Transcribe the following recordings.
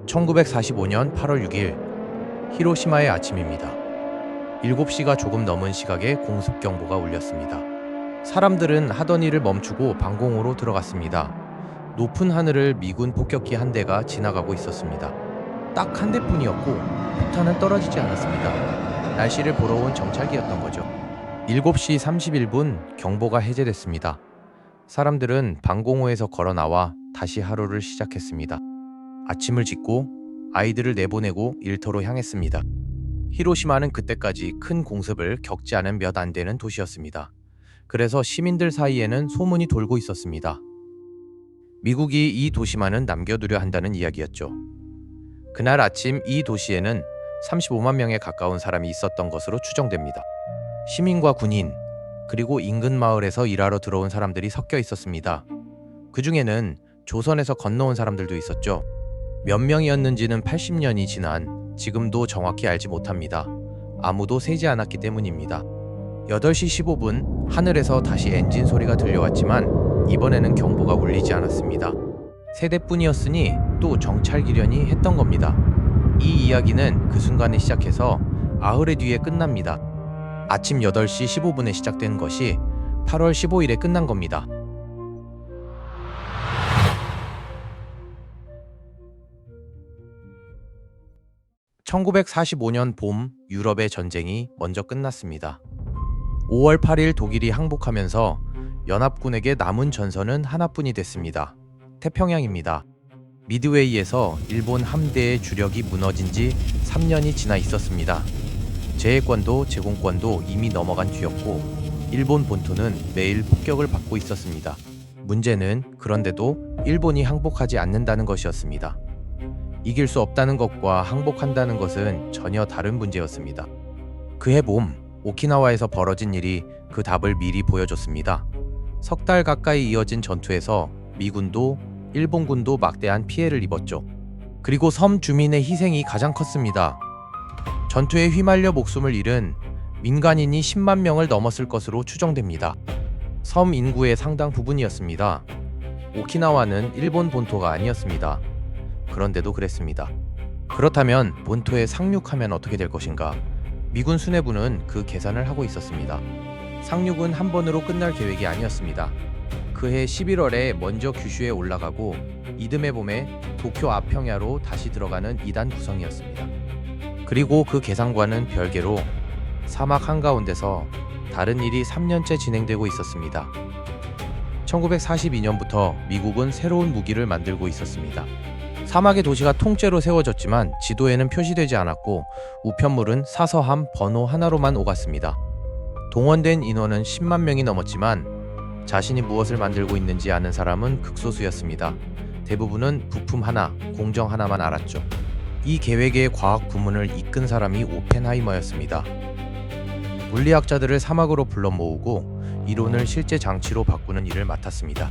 1945년 8월 6일 히로시마의 아침입니다. 7시가 조금 넘은 시각에 공습경보가 울렸습니다. 사람들은 하던 일을 멈추고 방공호로 들어갔습니다. 높은 하늘을 미군 폭격기 한 대가 지나가고 있었습니다. 딱 한 대뿐이었고 폭탄은 떨어지지 않았습니다. 날씨를 보러 온 정찰기였던 거죠. 7시 31분 경보가 해제됐습니다. 사람들은 방공호에서 걸어 나와 다시 하루를 시작했습니다. 아침을 짓고 아이들을 내보내고 일터로 향했습니다. 히로시마는 그때까지 큰 공습을 겪지 않은 몇 안 되는 도시였습니다. 그래서 시민들 사이에는 소문이 돌고 있었습니다. 미국이 이 도시만은 남겨두려 한다는 이야기였죠. 그날 아침 이 도시에는 35만 명에 가까운 사람이 있었던 것으로 추정됩니다. 시민과 군인, 그리고 인근 마을에서 일하러 들어온 사람들이 섞여 있었습니다. 그 중에는 조선에서 건너온 사람들도 있었죠. 몇 명이었는지는 80년이 지난 지금도 정확히 알지 못합니다. 아무도 세지 않았기 때문입니다. 8시 15분 하늘에서 다시 엔진 소리가 들려왔지만 이번에는 경보가 울리지 않았습니다. 세 대뿐이었으니 또 정찰기련이 했던 겁니다. 이 이야기는 그 순간에 시작해서 아흘의 뒤에 끝납니다. 아침 8시 15분에 시작된 것이 8월 15일에 끝난 겁니다. (1945년) 봄 유럽의 전쟁이 먼저 끝났습니다. 5월 8일 독일이 항복하면서 연합군에게 남은 전선은 하나뿐이 됐습니다. 태평양입니다. 미드웨이에서 일본 함대의 주력이 무너진 지 3년이 지나 있었습니다. 제해권도 제공권도 이미 넘어간 뒤였고 일본 본토는 매일 폭격을 받고 있었습니다. 문제는 그런데도 일본이 항복하지 않는다는 것이었습니다. 이길 수 없다는 것과 항복한다는 것은 전혀 다른 문제였습니다. 그해 봄 오키나와에서 벌어진 일이 그 답을 미리 보여줬습니다. 석 달 가까이 이어진 전투에서 미군도 일본군도 막대한 피해를 입었죠. 그리고 섬 주민의 희생이 가장 컸습니다. 전투에 휘말려 목숨을 잃은 민간인이 10만 명을 넘었을 것으로 추정됩니다. 섬 인구의 상당 부분이었습니다. 오키나와는 일본 본토가 아니었습니다. 그런데도 그랬습니다. 그렇다면 본토에 상륙하면 어떻게 될 것인가? 미군 수뇌부는 그 계산을 하고 있었습니다. 상륙은 한 번으로 끝날 계획이 아니었습니다. 그해 11월에 먼저 규슈에 올라가고 이듬해 봄에 도쿄 앞평야로 다시 들어가는 2단 구성이었습니다. 그리고 그 계산과는 별개로 사막 한가운데서 다른 일이 3년째 진행되고 있었습니다. 1942년부터 미국은 새로운 무기를 만들고 있었습니다. 사막의 도시가 통째로 세워졌지만 지도에는 표시되지 않았고 우편물은 사서함 번호 하나로만 오갔습니다. 동원된 인원은 10만 명이 넘었지만 자신이 무엇을 만들고 있는지 아는 사람은 극소수였습니다. 대부분은 부품 하나, 공정 하나만 알았죠. 이 계획의 과학 부문을 이끈 사람이 오펜하이머였습니다. 물리학자들을 사막으로 불러 모으고 이론을 실제 장치로 바꾸는 일을 맡았습니다.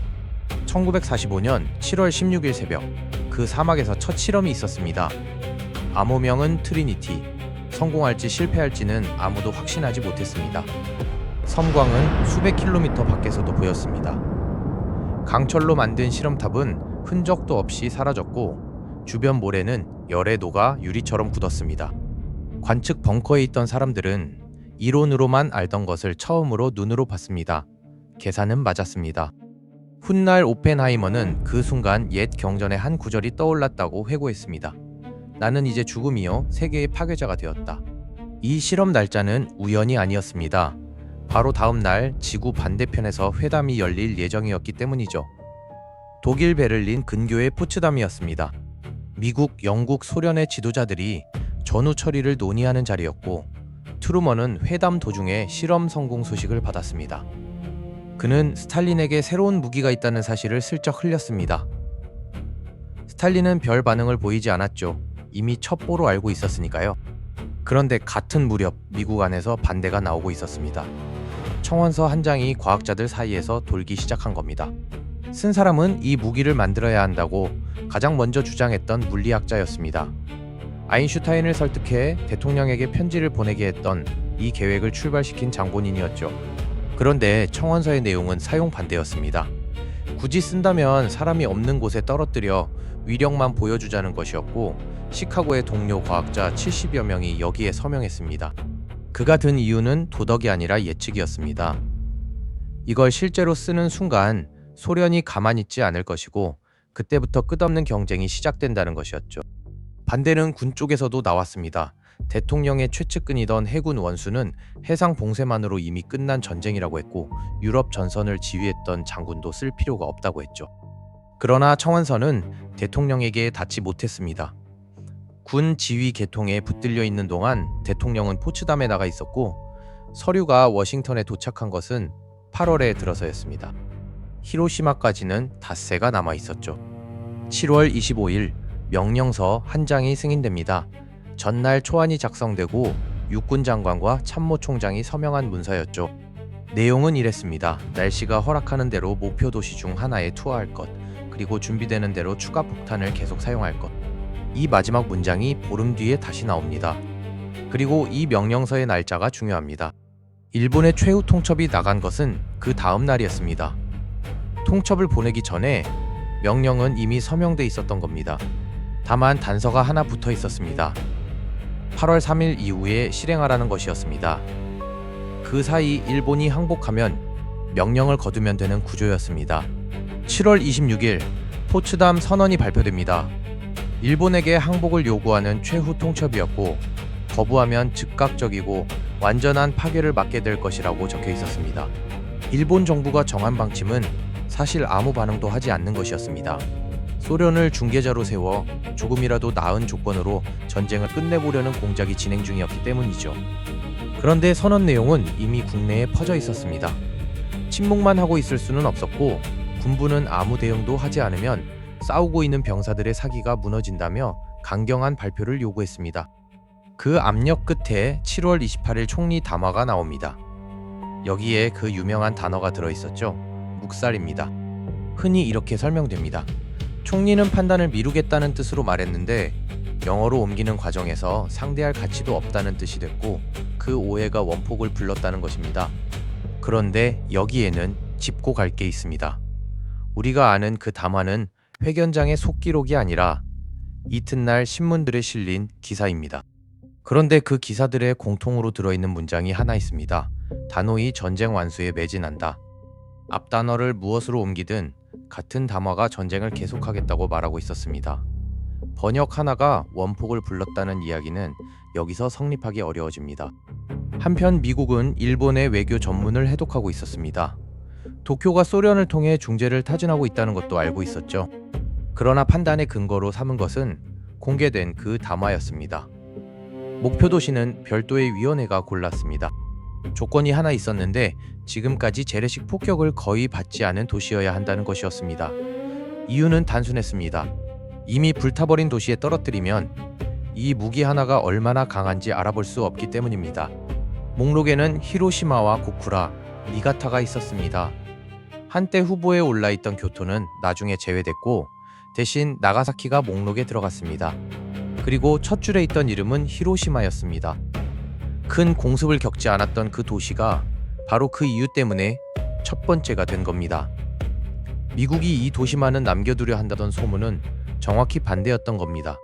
1945년 7월 16일 새벽 그 사막에서 첫 실험이 있었습니다. 암호명은 트리니티. 성공할지 실패할지는 아무도 확신하지 못했습니다. 섬광은 수백 킬로미터 밖에서도 보였습니다. 강철로 만든 실험탑은 흔적도 없이 사라졌고 주변 모래는 열에 녹아 유리처럼 굳었습니다. 관측 벙커에 있던 사람들은 이론으로만 알던 것을 처음으로 눈으로 봤습니다. 계산은 맞았습니다. 훗날 오펜하이머는 그 순간 옛 경전의 한 구절이 떠올랐다고 회고했습니다. 나는 이제 죽음이요 세계의 파괴자가 되었다. 이 실험 날짜는 우연이 아니었습니다. 바로 다음 날 지구 반대편에서 회담이 열릴 예정이었기 때문이죠. 독일 베를린 근교의 포츠담이었습니다. 미국, 영국, 소련의 지도자들이 전후 처리를 논의하는 자리였고 트루먼은 회담 도중에 실험 성공 소식을 받았습니다. 그는 스탈린에게 새로운 무기가 있다는 사실을 슬쩍 흘렸습니다. 스탈린은 별 반응을 보이지 않았죠. 이미 첩보로 알고 있었으니까요. 그런데 같은 무렵 미국 안에서 반대가 나오고 있었습니다. 청원서 한 장이 과학자들 사이에서 돌기 시작한 겁니다. 쓴 사람은 이 무기를 만들어야 한다고 가장 먼저 주장했던 물리학자였습니다. 아인슈타인을 설득해 대통령에게 편지를 보내게 했던 이 계획을 출발시킨 장본인이었죠. 그런데 청원서의 내용은 사용 반대였습니다. 굳이 쓴다면 사람이 없는 곳에 떨어뜨려 위력만 보여주자는 것이었고 시카고의 동료 과학자 70여 명이 여기에 서명했습니다. 그가 든 이유는 도덕이 아니라 예측이었습니다. 이걸 실제로 쓰는 순간 소련이 가만히 있지 않을 것이고 그때부터 끝없는 경쟁이 시작된다는 것이었죠. 반대는 군 쪽에서도 나왔습니다. 대통령의 최측근이던 해군 원수는 해상 봉쇄만으로 이미 끝난 전쟁이라고 했고 유럽 전선을 지휘했던 장군도 쓸 필요가 없다고 했죠. 그러나 청원서는 대통령에게 닿지 못했습니다. 군 지휘 계통에 붙들려 있는 동안 대통령은 포츠담에 나가 있었고 서류가 워싱턴에 도착한 것은 8월에 들어서였습니다. 히로시마까지는 닷새가 남아 있었죠. 7월 25일 명령서 한 장이 승인됩니다. 전날 초안이 작성되고 육군 장관과 참모총장이 서명한 문서였죠. 내용은 이랬습니다. 날씨가 허락하는 대로 목표 도시 중 하나에 투하할 것, 그리고 준비되는 대로 추가 폭탄을 계속 사용할 것. 이 마지막 문장이 보름 뒤에 다시 나옵니다. 그리고 이 명령서의 날짜가 중요합니다. 일본의 최후 통첩이 나간 것은 그 다음 날이었습니다. 통첩을 보내기 전에 명령은 이미 서명돼 있었던 겁니다. 다만 단서가 하나 붙어 있었습니다. 8월 3일 이후에 실행하라는 것이었습니다. 그 사이 일본이 항복하면 명령을 거두면 되는 구조였습니다. 7월 26일 포츠담 선언이 발표됩니다. 일본에게 항복을 요구하는 최후 통첩이었고 거부하면 즉각적이고 완전한 파괴를 맞게 될 것이라고 적혀 있었습니다. 일본 정부가 정한 방침은 사실 아무 반응도 하지 않는 것이었습니다. 소련을 중개자로 세워 조금이라도 나은 조건으로 전쟁을 끝내보려는 공작이 진행 중이었기 때문이죠. 그런데 선언 내용은 이미 국내에 퍼져 있었습니다. 침묵만 하고 있을 수는 없었고 군부는 아무 대응도 하지 않으면 싸우고 있는 병사들의 사기가 무너진다며 강경한 발표를 요구했습니다. 그 압력 끝에 7월 28일 총리 담화가 나옵니다. 여기에 그 유명한 단어가 들어있었죠. 묵살입니다. 흔히 이렇게 설명됩니다. 총리는 판단을 미루겠다는 뜻으로 말했는데 영어로 옮기는 과정에서 상대할 가치도 없다는 뜻이 됐고 그 오해가 원폭을 불렀다는 것입니다. 그런데 여기에는 짚고 갈 게 있습니다. 우리가 아는 그 담화는 회견장의 속기록이 아니라 이튿날 신문들에 실린 기사입니다. 그런데 그 기사들의 공통으로 들어있는 문장이 하나 있습니다. 단호히 전쟁 완수에 매진한다. 앞 단어를 무엇으로 옮기든 같은 담화가 전쟁을 계속하겠다고 말하고 있었습니다. 번역 하나가 원폭을 불렀다는 이야기는 여기서 성립하기 어려워집니다. 한편 미국은 일본의 외교 전문을 해독하고 있었습니다. 도쿄가 소련을 통해 중재를 타진하고 있다는 것도 알고 있었죠. 그러나 판단의 근거로 삼은 것은 공개된 그 담화였습니다. 목표 도시는 별도의 위원회가 골랐습니다. 조건이 하나 있었는데 지금까지 재래식 폭격을 거의 받지 않은 도시여야 한다는 것이었습니다. 이유는 단순했습니다. 이미 불타버린 도시에 떨어뜨리면 이 무기 하나가 얼마나 강한지 알아볼 수 없기 때문입니다. 목록에는 히로시마와 고쿠라, 니가타가 있었습니다. 한때 후보에 올라있던 교토는 나중에 제외됐고 대신 나가사키가 목록에 들어갔습니다. 그리고 첫 줄에 있던 이름은 히로시마였습니다. 큰 공습을 겪지 않았던 그 도시가 바로 그 이유 때문에 첫 번째가 된 겁니다. 미국이 이 도시만은 남겨두려 한다던 소문은 정확히 반대였던 겁니다.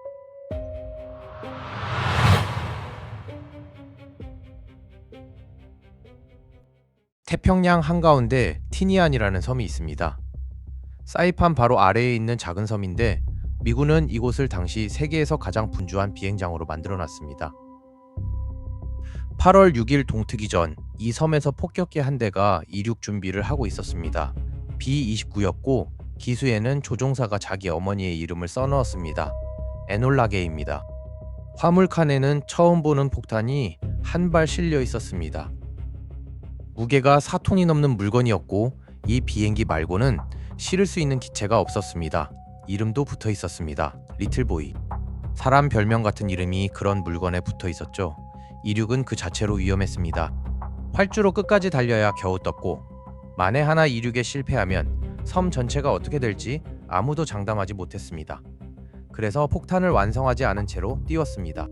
태평양 한가운데 티니안이라는 섬이 있습니다. 사이판 바로 아래에 있는 작은 섬인데 미군은 이곳을 당시 세계에서 가장 분주한 비행장으로 만들어놨습니다. 8월 6일 동트기 전 이 섬에서 폭격기 한 대가 이륙 준비를 하고 있었습니다. B-29였고 기수에는 조종사가 자기 어머니의 이름을 써넣었습니다. 에놀라게입니다. 화물칸에는 처음 보는 폭탄이 한 발 실려 있었습니다. 무게가 4톤이 넘는 물건이었고 이 비행기 말고는 실을 수 있는 기체가 없었습니다. 이름도 붙어 있었습니다. 리틀보이. 사람 별명 같은 이름이 그런 물건에 붙어 있었죠. 이륙은 그 자체로 위험했습니다. 활주로 끝까지 달려야 겨우 떴고 만에 하나 이륙에 실패하면 섬 전체가 어떻게 될지 아무도 장담하지 못했습니다. 그래서 폭탄을 완성하지 않은 채로 띄웠습니다.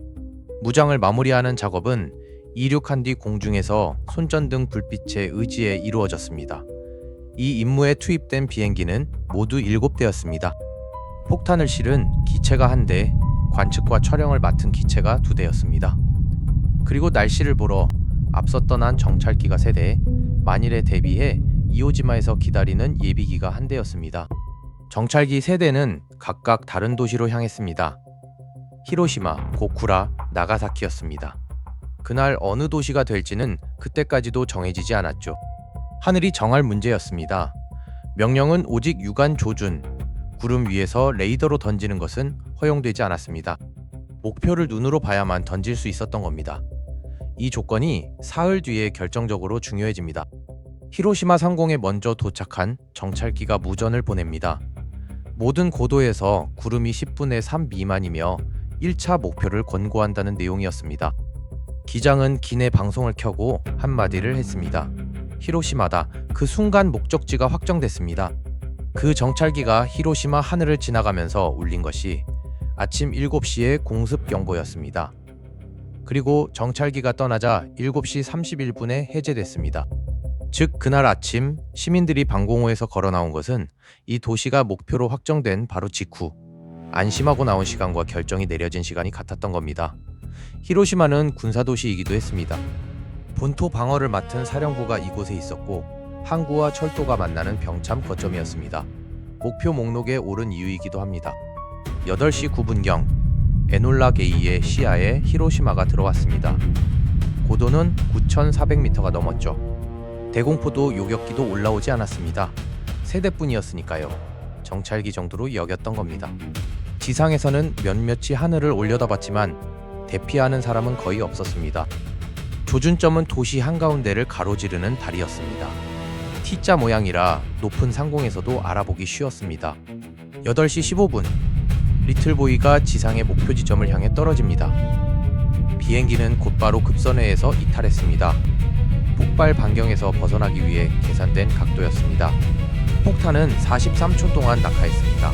무장을 마무리하는 작업은 이륙한 뒤 공중에서 손전등 불빛의 의지에 이루어졌습니다. 이 임무에 투입된 비행기는 모두 7대였습니다. 폭탄을 실은 기체가 1대, 관측과 촬영을 맡은 기체가 2대였습니다. 그리고 날씨를 보러 앞서 떠난 정찰기가 3대, 만일에 대비해 이오지마에서 기다리는 예비기가 1대였습니다. 정찰기 3대는 각각 다른 도시로 향했습니다. 히로시마, 고쿠라, 나가사키였습니다. 그날 어느 도시가 될지는 그때까지도 정해지지 않았죠. 하늘이 정할 문제였습니다. 명령은 오직 유관 조준, 구름 위에서 레이더로 던지는 것은 허용되지 않았습니다. 목표를 눈으로 봐야만 던질 수 있었던 겁니다. 이 조건이 사흘 뒤에 결정적으로 중요해집니다. 히로시마 상공에 먼저 도착한 정찰기가 무전을 보냅니다. 모든 고도에서 구름이 10분의 3 미만이며 1차 목표를 권고한다는 내용이었습니다. 기장은 기내 방송을 켜고 한마디를 했습니다. 히로시마다. 그 순간 목적지가 확정됐습니다. 그 정찰기가 히로시마 하늘을 지나가면서 울린 것이 아침 7시의 공습 경보였습니다. 그리고 정찰기가 떠나자 7시 31분에 해제됐습니다. 즉 그날 아침 시민들이 방공호에서 걸어 나온 것은 이 도시가 목표로 확정된 바로 직후 안심하고 나온 시간과 결정이 내려진 시간이 같았던 겁니다. 히로시마는 군사도시이기도 했습니다. 본토 방어를 맡은 사령부가 이곳에 있었고 항구와 철도가 만나는 병참 거점이었습니다. 목표 목록에 오른 이유이기도 합니다. 8시 9분경 에놀라 게이의 시야에 히로시마가 들어왔습니다. 고도는 9,400m가 넘었죠. 대공포도 요격기도 올라오지 않았습니다. 3대뿐이었으니까요. 정찰기 정도로 여겼던 겁니다. 지상에서는 몇몇이 하늘을 올려다봤지만 대피하는 사람은 거의 없었습니다. 조준점은 도시 한가운데를 가로지르는 달이었습니다. T자 모양이라 높은 상공에서도 알아보기 쉬웠습니다. 8시 15분 리틀보이가 지상의 목표 지점을 향해 떨어집니다. 비행기는 곧바로 급선회에서 이탈했습니다. 폭발 반경에서 벗어나기 위해 계산된 각도였습니다. 폭탄은 43초 동안 낙하했습니다.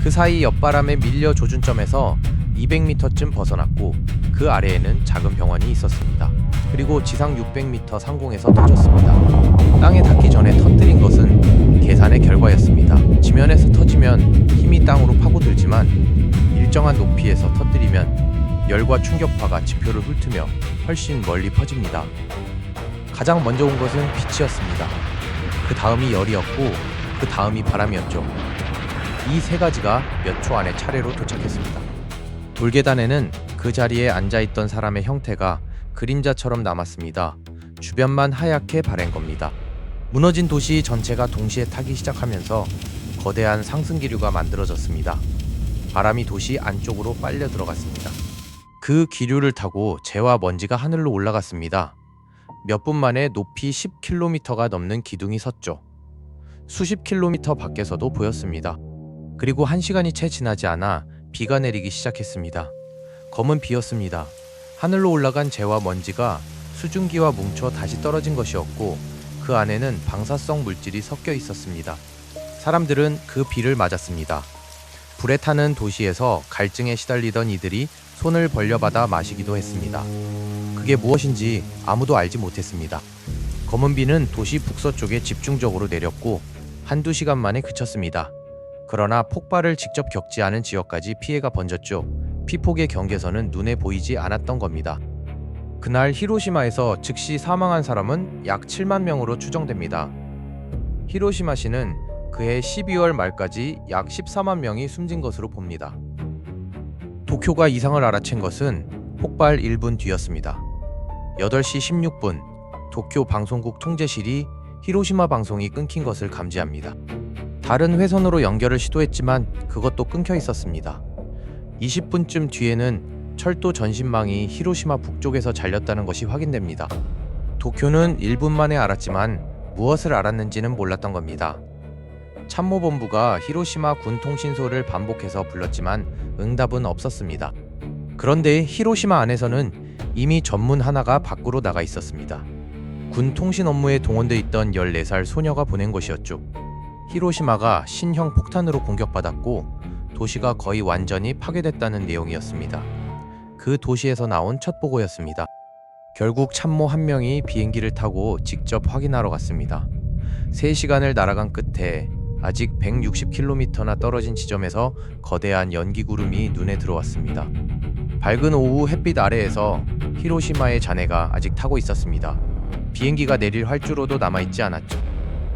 그 사이 옆바람에 밀려 조준점에서 200m쯤 벗어났고 그 아래에는 작은 병원이 있었습니다. 그리고 지상 600m 상공에서 터졌습니다. 땅에 닿기 전에 터뜨린 것은 계산의 결과였습니다. 지면에서 터지면 힘이 땅으로 파고들지만 일정한 높이에서 터뜨리면 열과 충격파가 지표를 훑으며 훨씬 멀리 퍼집니다. 가장 먼저 온 것은 빛이었습니다. 그 다음이 열이었고 그 다음이 바람이었죠. 이 3가지가 몇 초 안에 차례로 도착했습니다. 돌계단에는 그 자리에 앉아있던 사람의 형태가 그림자처럼 남았습니다. 주변만 하얗게 바랜 겁니다. 무너진 도시 전체가 동시에 타기 시작하면서 거대한 상승기류가 만들어졌습니다. 바람이 도시 안쪽으로 빨려 들어갔습니다. 그 기류를 타고 재와 먼지가 하늘로 올라갔습니다. 몇 분 만에 높이 10km가 넘는 기둥이 섰죠. 수십 킬로미터 밖에서도 보였습니다. 그리고 1시간이 채 지나지 않아 비가 내리기 시작했습니다. 검은 비였습니다. 하늘로 올라간 재와 먼지가 수증기와 뭉쳐 다시 떨어진 것이었고 그 안에는 방사성 물질이 섞여 있었습니다. 사람들은 그 비를 맞았습니다. 불에 타는 도시에서 갈증에 시달리던 이들이 손을 벌려받아 마시기도 했습니다. 그게 무엇인지 아무도 알지 못했습니다. 검은 비는 도시 북서쪽에 집중적으로 내렸고 1~2시간 만에 그쳤습니다. 그러나 폭발을 직접 겪지 않은 지역까지 피해가 번졌죠. 피폭의 경계선은 눈에 보이지 않았던 겁니다. 그날 히로시마에서 즉시 사망한 사람은 약 7만 명으로 추정됩니다. 히로시마시는 그해 12월 말까지 약 14만 명이 숨진 것으로 봅니다. 도쿄가 이상을 알아챈 것은 폭발 1분 뒤였습니다. 8시 16분 도쿄 방송국 통제실이 히로시마 방송이 끊긴 것을 감지합니다. 다른 회선으로 연결을 시도했지만 그것도 끊겨 있었습니다. 20분쯤 뒤에는 철도 전신망이 히로시마 북쪽에서 잘렸다는 것이 확인됩니다. 도쿄는 1분 만에 알았지만 무엇을 알았는지는 몰랐던 겁니다. 참모본부가 히로시마 군통신소를 반복해서 불렀지만 응답은 없었습니다. 그런데 히로시마 안에서는 이미 전문 하나가 밖으로 나가 있었습니다. 군 통신 업무에 동원돼 있던 14살 소녀가 보낸 것이었죠. 히로시마가 신형 폭탄으로 공격받았고 도시가 거의 완전히 파괴됐다는 내용이었습니다. 그 도시에서 나온 첫 보고였습니다. 결국 참모 한 명이 비행기를 타고 직접 확인하러 갔습니다. 3시간을 날아간 끝에 아직 160km나 떨어진 지점에서 거대한 연기 구름이 눈에 들어왔습니다. 밝은 오후 햇빛 아래에서 히로시마의 잔해가 아직 타고 있었습니다. 비행기가 내릴 활주로도 남아있지 않았죠.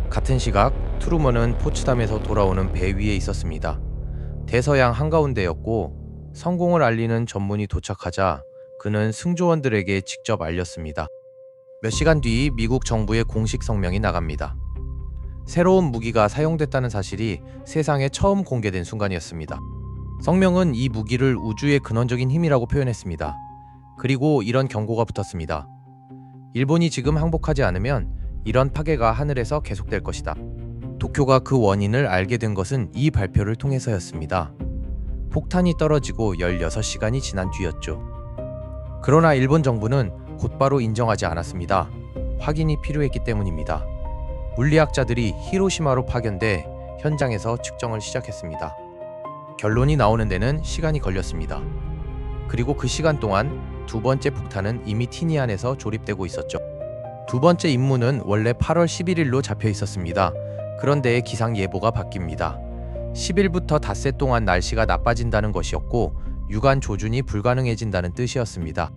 같은 시각 트루먼은 포츠담에서 돌아오는 배 위에 있었습니다. 대서양 한가운데였고 성공을 알리는 전문이 도착하자 그는 승조원들에게 직접 알렸습니다. 몇 시간 뒤 미국 정부의 공식 성명이 나갑니다. 새로운 무기가 사용됐다는 사실이 세상에 처음 공개된 순간이었습니다. 성명은 이 무기를 우주의 근원적인 힘이라고 표현했습니다. 그리고 이런 경고가 붙었습니다. 일본이 지금 항복하지 않으면 이런 파괴가 하늘에서 계속될 것이다. 도쿄가 그 원인을 알게 된 것은 이 발표를 통해서였습니다. 폭탄이 떨어지고 16시간이 지난 뒤였죠. 그러나 일본 정부는 곧바로 인정하지 않았습니다. 확인이 필요했기 때문입니다. 물리학자들이 히로시마로 파견돼 현장에서 측정을 시작했습니다. 결론이 나오는 데는 시간이 걸렸습니다. 그리고 그 시간 동안 두 번째 폭탄은 이미 티니안에서 조립되고 있었죠. 두 번째 임무는 원래 8월 11일로 잡혀 있었습니다. 그런데 기상 예보가 바뀝니다. 10일부터 닷새 동안 날씨가 나빠진다는 것이었고 유관 조준이 불가능해진다는 뜻이었습니다.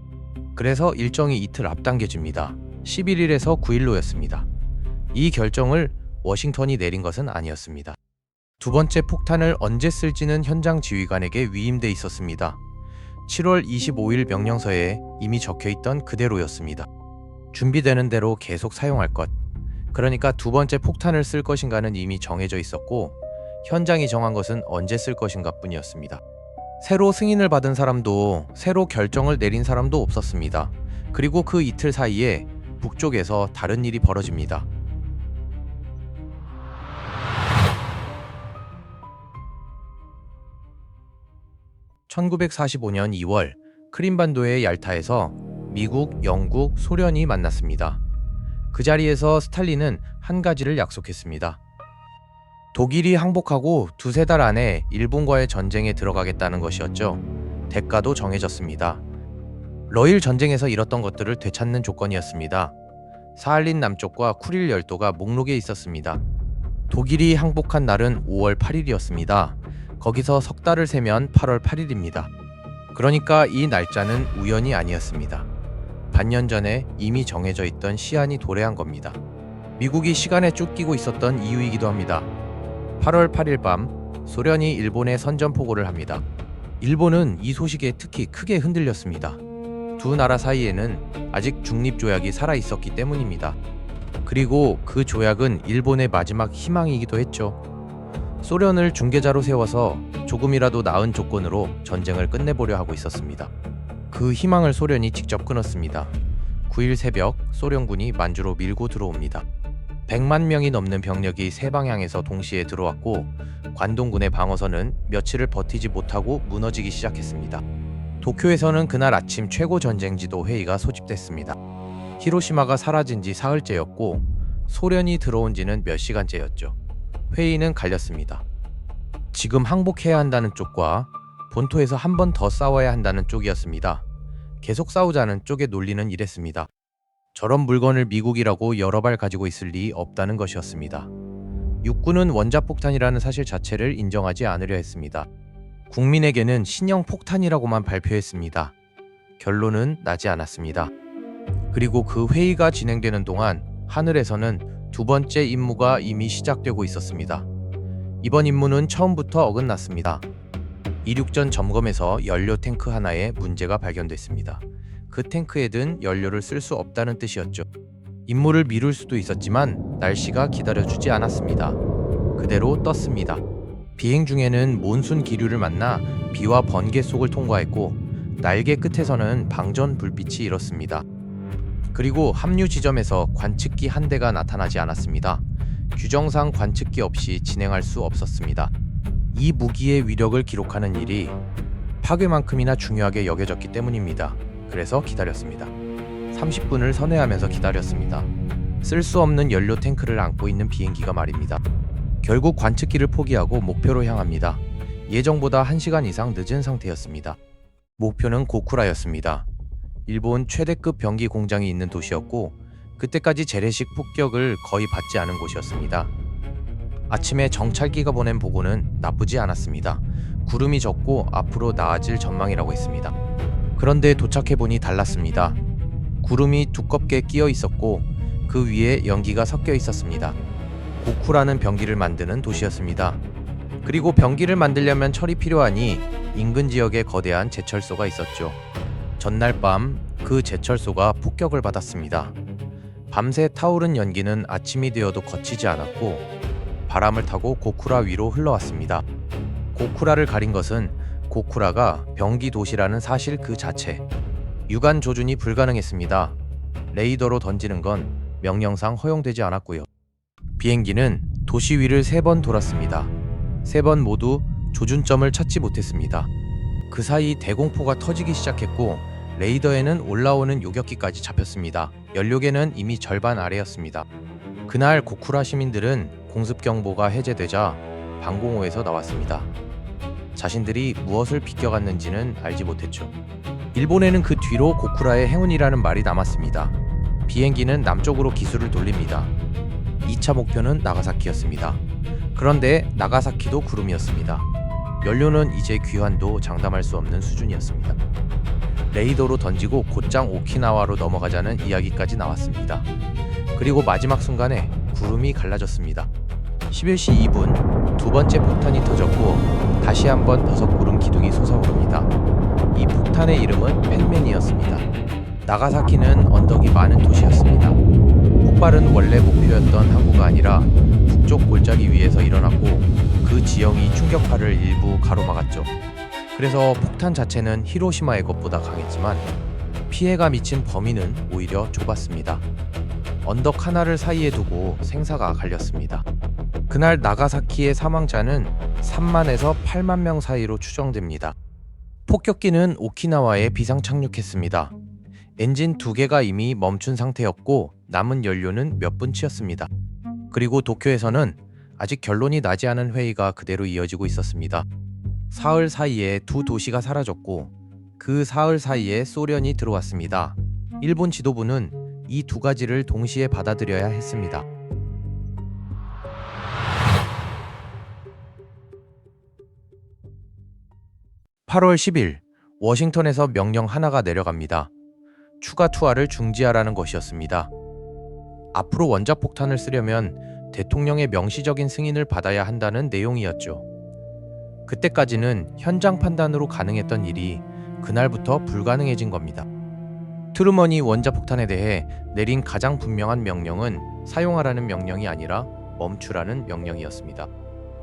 그래서 일정이 이틀 앞당겨집니다. 11일에서 9일로였습니다. 이 결정을 워싱턴이 내린 것은 아니었습니다. 두 번째 폭탄을 언제 쓸지는 현장 지휘관에게 위임돼 있었습니다. 7월 25일 명령서에 이미 적혀있던 그대로였습니다. 준비되는 대로 계속 사용할 것. 그러니까 두 번째 폭탄을 쓸 것인가는 이미 정해져 있었고 현장이 정한 것은 언제 쓸 것인가 뿐이었습니다. 새로 승인을 받은 사람도 새로 결정을 내린 사람도 없었습니다. 그리고 그 이틀 사이에 북쪽에서 다른 일이 벌어집니다. (1945년 2월) 크림반도의 얄타에서 미국, 영국, 소련이 만났습니다. 그 자리에서 스탈린은 한 가지를 약속했습니다. 독일이 항복하고 두세 달 안에 일본과의 전쟁에 들어가겠다는 것이었죠. 대가도 정해졌습니다. 러일 전쟁에서 잃었던 것들을 되찾는 조건이었습니다. 사할린 남쪽과 쿠릴 열도가 목록에 있었습니다. 독일이 항복한 날은 5월 8일이었습니다. 거기서 석 달을 세면 8월 8일입니다. 그러니까 이 날짜는 우연이 아니었습니다. 반년 전에 이미 정해져 있던 시한이 도래한 겁니다. 미국이 시간에 쫓기고 있었던 이유이기도 합니다. 8월 8일 밤 소련이 일본에 선전포고를 합니다. 일본은 이 소식에 특히 크게 흔들렸습니다. 두 나라 사이에는 아직 중립조약이 살아있었기 때문입니다. 그리고 그 조약은 일본의 마지막 희망이기도 했죠. 소련을 중개자로 세워서 조금이라도 나은 조건으로 전쟁을 끝내보려 하고 있었습니다. 그 희망을 소련이 직접 끊었습니다. 9일 새벽 소련군이 만주로 밀고 들어옵니다. 100만 명이 넘는 병력이 세 방향에서 동시에 들어왔고 관동군의 방어선은 며칠을 버티지 못하고 무너지기 시작했습니다. 도쿄에서는 그날 아침 최고 전쟁지도 회의가 소집됐습니다. 히로시마가 사라진 지 사흘째였고 소련이 들어온 지는 몇 시간째였죠. 회의는 갈렸습니다. 지금 항복해야 한다는 쪽과 본토에서 한 번 더 싸워야 한다는 쪽이었습니다. 계속 싸우자는 쪽의 논리는 이랬습니다. 저런 물건을 미국이라고 여러 발 가지고 있을 리 없다는 것이었습니다. 육군은 원자폭탄이라는 사실 자체를 인정하지 않으려 했습니다. 국민에게는 신형 폭탄이라고만 발표했습니다. 결론은 나지 않았습니다. 그리고 그 회의가 진행되는 동안 하늘에서는 두 번째 임무가 이미 시작되고 있었습니다. 이번 임무는 처음부터 어긋났습니다. 이륙전 점검에서 연료 탱크 하나에 문제가 발견됐습니다. 그 탱크에 든 연료를 쓸 수 없다는 뜻이었죠. 임무를 미룰 수도 있었지만 날씨가 기다려주지 않았습니다. 그대로 떴습니다. 비행 중에는 몬순 기류를 만나 비와 번개 속을 통과했고 날개 끝에서는 방전 불빛이 일었습니다. 그리고 합류 지점에서 관측기 한 대가 나타나지 않았습니다. 규정상 관측기 없이 진행할 수 없었습니다. 이 무기의 위력을 기록하는 일이 파괴만큼이나 중요하게 여겨졌기 때문입니다. 그래서 기다렸습니다. 30분을 선회하면서 기다렸습니다. 쓸 수 없는 연료 탱크를 안고 있는 비행기가 말입니다. 결국 관측기를 포기하고 목표로 향합니다. 예정보다 1시간 이상 늦은 상태였습니다. 목표는 고쿠라였습니다. 일본 최대급 병기 공장이 있는 도시였고 그때까지 재래식 폭격을 거의 받지 않은 곳이었습니다. 아침에 정찰기가 보낸 보고는 나쁘지 않았습니다. 구름이 적고 앞으로 나아질 전망이라고 했습니다. 그런데 도착해보니 달랐습니다. 구름이 두껍게 끼어 있었고 그 위에 연기가 섞여 있었습니다. 고쿠라는 병기를 만드는 도시였습니다. 그리고 병기를 만들려면 철이 필요하니 인근 지역에 거대한 제철소가 있었죠. 전날 밤 그 제철소가 폭격을 받았습니다. 밤새 타오른 연기는 아침이 되어도 거치지 않았고 바람을 타고 고쿠라 위로 흘러왔습니다. 고쿠라를 가린 것은 고쿠라가 병기 도시라는 사실 그 자체. 유관 조준이 불가능했습니다. 레이더로 던지는 건 명령상 허용되지 않았고요. 비행기는 도시 위를 3번 돌았습니다. 3번 모두 조준점을 찾지 못했습니다. 그 사이 대공포가 터지기 시작했고 레이더에는 올라오는 요격기까지 잡혔습니다. 연료계는 이미 절반 아래였습니다. 그날 고쿠라 시민들은 공습경보가 해제되자 방공호에서 나왔습니다. 자신들이 무엇을 비껴갔는지는 알지 못했죠. 일본에는 그 뒤로 고쿠라의 행운이라는 말이 남았습니다. 비행기는 남쪽으로 기술을 돌립니다. 2차 목표는 나가사키였습니다. 그런데 나가사키도 구름이었습니다. 연료는 이제 귀환도 장담할 수 없는 수준이었습니다. 레이더로 던지고 곧장 오키나와로 넘어가자는 이야기까지 나왔습니다. 그리고 마지막 순간에 구름이 갈라졌습니다. 11시 2분 두 번째 폭탄이 터졌고 다시 한번 버섯구름 기둥이 솟아오릅니다. 이 폭탄의 이름은 펜맨이었습니다. 나가사키는 언덕이 많은 도시였습니다. 폭발은 원래 목표였던 항구가 아니라 북쪽 골짜기 위에서 일어났고 그 지형이 충격파를 일부 가로막았죠. 그래서 폭탄 자체는 히로시마의 것보다 강했지만 피해가 미친 범위는 오히려 좁았습니다. 언덕 하나를 사이에 두고 생사가 갈렸습니다. 그날 나가사키의 사망자는 3만에서 8만 명 사이로 추정됩니다. 폭격기는 오키나와에 비상 착륙했습니다. 엔진 2개가 이미 멈춘 상태였고 남은 연료는 몇 분치였습니다. 그리고 도쿄에서는 아직 결론이 나지 않은 회의가 그대로 이어지고 있었습니다. 사흘 사이에 두 도시가 사라졌고 그 사흘 사이에 소련이 들어왔습니다. 일본 지도부는 이 두 가지를 동시에 받아들여야 했습니다. (8월 10일) 워싱턴에서 명령 하나가 내려갑니다. 추가 투하를 중지하라는 것이었습니다. 앞으로 원자폭탄을 쓰려면 대통령의 명시적인 승인을 받아야 한다는 내용이었죠. 그때까지는 현장 판단으로 가능했던 일이 그날부터 불가능해진 겁니다. 트루먼이 원자폭탄에 대해 내린 가장 분명한 명령은 사용하라는 명령이 아니라 멈추라는 명령이었습니다.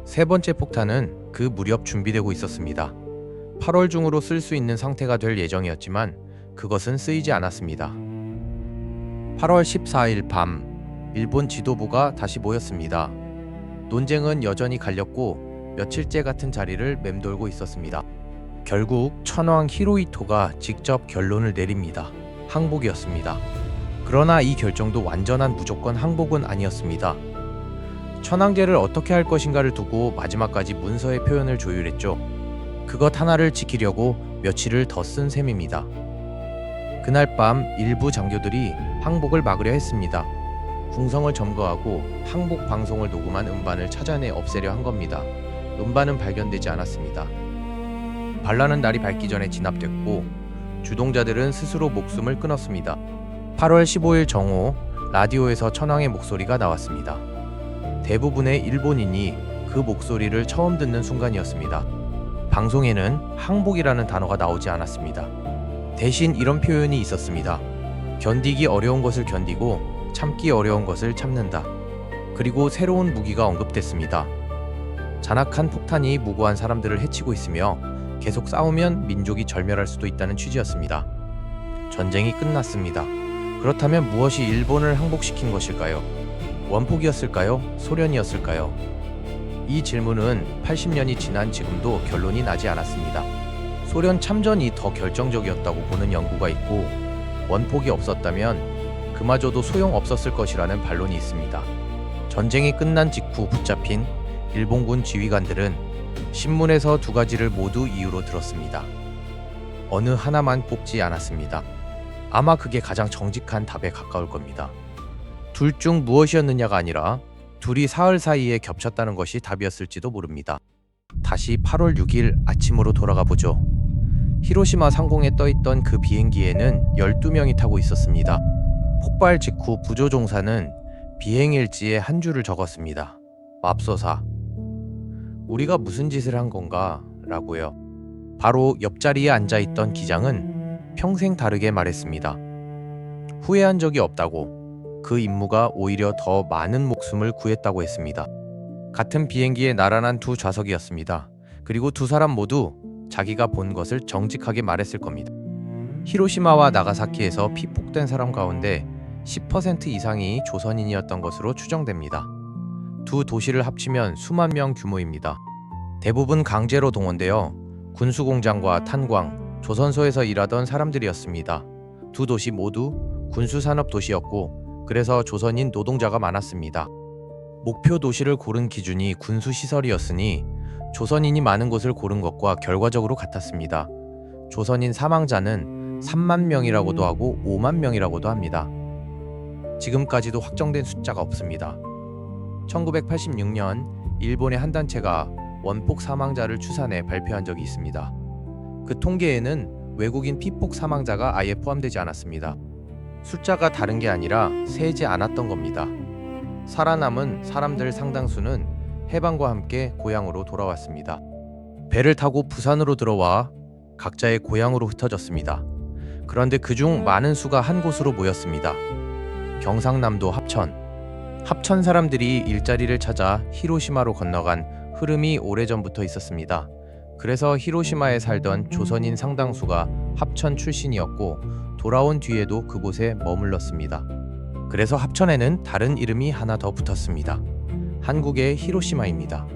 세 번째 폭탄은 그 무렵 준비되고 있었습니다. 8월 중으로 쓸 수 있는 상태가 될 예정이었지만 그것은 쓰이지 않았습니다. 8월 14일 밤 일본 지도부가 다시 모였습니다. 논쟁은 여전히 갈렸고 며칠째 같은 자리를 맴돌고 있었습니다. 결국 천황 히로히토가 직접 결론을 내립니다. 항복이었습니다. 그러나 이 결정도 완전한 무조건 항복은 아니었습니다. 천황제를 어떻게 할 것인가를 두고 마지막까지 문서의 표현을 조율했죠. 그것 하나를 지키려고 며칠을 더 쓴 셈입니다. 그날 밤 일부 장교들이 항복을 막으려 했습니다. 궁성을 점거하고 항복 방송을 녹음한 음반을 찾아내 없애려 한 겁니다. 음반은 발견되지 않았습니다. 반란은 날이 밝기 전에 진압됐고 주동자들은 스스로 목숨을 끊었습니다. 8월 15일 정오 라디오에서 천황의 목소리가 나왔습니다. 대부분의 일본인이 그 목소리를 처음 듣는 순간이었습니다. 방송에는 항복이라는 단어가 나오지 않았습니다. 대신 이런 표현이 있었습니다. 견디기 어려운 것을 견디고 참기 어려운 것을 참는다. 그리고 새로운 무기가 언급됐습니다. 잔악한 폭탄이 무고한 사람들을 해치고 있으며 계속 싸우면 민족이 절멸할 수도 있다는 취지였습니다. 전쟁이 끝났습니다. 그렇다면 무엇이 일본을 항복시킨 것일까요? 원폭이었을까요? 소련이었을까요? 이 질문은 80년이 지난 지금도 결론이 나지 않았습니다. 소련 참전이 더 결정적이었다고 보는 연구가 있고 원폭이 없었다면 그마저도 소용없었을 것이라는 반론이 있습니다. 전쟁이 끝난 직후 붙잡힌 일본군 지휘관들은 신문에서 두 가지를 모두 이유로 들었습니다. 어느 하나만 뽑지 않았습니다. 아마 그게 가장 정직한 답에 가까울 겁니다. 둘 중 무엇이었느냐가 아니라 둘이 사흘 사이에 겹쳤다는 것이 답이었을지도 모릅니다. 다시 8월 6일 아침으로 돌아가 보죠. 히로시마 상공에 떠있던 그 비행기에는 12명이 타고 있었습니다. 폭발 직후 부조종사는 비행일지에 한 줄을 적었습니다. 맙소사. 우리가 무슨 짓을 한 건가? 라고요. 바로 옆자리에 앉아있던 기장은 평생 다르게 말했습니다. 후회한 적이 없다고, 그 임무가 오히려 더 많은 목숨을 구했다고 했습니다. 같은 비행기에 나란한 두 좌석이었습니다. 그리고 두 사람 모두 자기가 본 것을 정직하게 말했을 겁니다. 히로시마와 나가사키에서 피폭된 사람 가운데 10% 이상이 조선인이었던 것으로 추정됩니다. 두 도시를 합치면 수만 명 규모입니다. 대부분 강제로 동원되어 군수공장과 탄광, 조선소에서 일하던 사람들이었습니다. 두 도시 모두 군수산업 도시였고 그래서 조선인 노동자가 많았습니다. 목표 도시를 고른 기준이 군수시설이었으니 조선인이 많은 곳을 고른 것과 결과적으로 같았습니다. 조선인 사망자는 3만 명이라고도 하고 5만 명이라고도 합니다. 지금까지도 확정된 숫자가 없습니다. 1986년 일본의 한 단체가 원폭 사망자를 추산해 발표한 적이 있습니다. 그 통계에는 외국인 피폭 사망자가 아예 포함되지 않았습니다. 숫자가 다른 게 아니라 세지 않았던 겁니다. 살아남은 사람들 상당수는 해방과 함께 고향으로 돌아왔습니다. 배를 타고 부산으로 들어와 각자의 고향으로 흩어졌습니다. 그런데 그중 많은 수가 한 곳으로 모였습니다. 경상남도 합천. 합천 사람들이 일자리를 찾아 히로시마로 건너간 흐름이 오래전부터 있었습니다. 그래서 히로시마에 살던 조선인 상당수가 합천 출신이었고 돌아온 뒤에도 그곳에 머물렀습니다. 그래서 합천에는 다른 이름이 하나 더 붙었습니다. 한국의 히로시마입니다.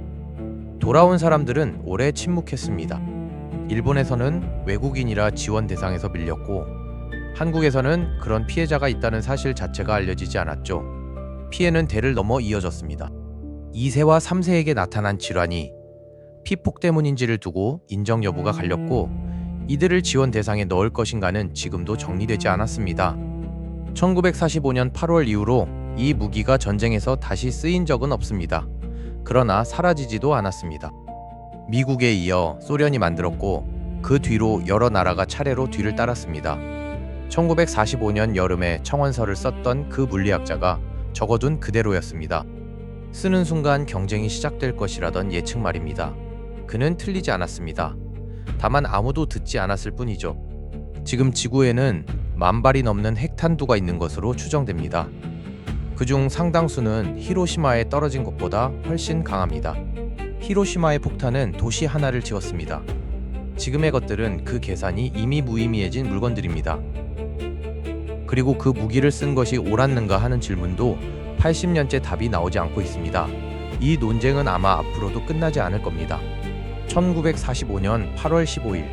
돌아온 사람들은 오래 침묵했습니다. 일본에서는 외국인이라 지원 대상에서 밀렸고 한국에서는 그런 피해자가 있다는 사실 자체가 알려지지 않았죠. 피해는 대를 넘어 이어졌습니다. 2세와 3세에게 나타난 질환이 피폭 때문인지를 두고 인정 여부가 갈렸고 이들을 지원 대상에 넣을 것인가는 지금도 정리되지 않았습니다. 1945년 8월 이후로 이 무기가 전쟁에서 다시 쓰인 적은 없습니다. 그러나 사라지지도 않았습니다. 미국에 이어 소련이 만들었고 그 뒤로 여러 나라가 차례로 뒤를 따랐습니다. 1945년 여름에 청원서를 썼던 그 물리학자가 적어둔 그대로였습니다. 쓰는 순간 경쟁이 시작될 것이라던 예측 말입니다. 그는 틀리지 않았습니다. 다만 아무도 듣지 않았을 뿐이죠. 지금 지구에는 10,000발이 넘는 핵탄두가 있는 것으로 추정됩니다. 그중 상당수는 히로시마에 떨어진 것보다 훨씬 강합니다. 히로시마의 폭탄은 도시 하나를 지웠습니다. 지금의 것들은 그 계산이 이미 무의미해진 물건들입니다. 그리고 그 무기를 쓴 것이 옳았는가 하는 질문도 80년째 답이 나오지 않고 있습니다. 이 논쟁은 아마 앞으로도 끝나지 않을 겁니다. 1945년 8월 15일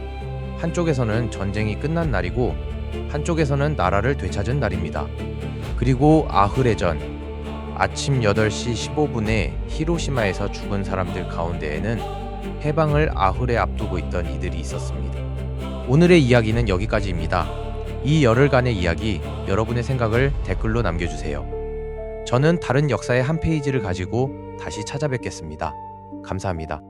한쪽에서는 전쟁이 끝난 날이고 한쪽에서는 나라를 되찾은 날입니다. 그리고 아흐레 전 아침 8시 15분에 히로시마에서 죽은 사람들 가운데에는 해방을 아흐레 앞두고 있던 이들이 있었습니다. 오늘의 이야기는 여기까지입니다. 이 열흘간의 이야기, 여러분의 생각을 댓글로 남겨주세요. 저는 다른 역사의 한 페이지를 가지고 다시 찾아뵙겠습니다. 감사합니다.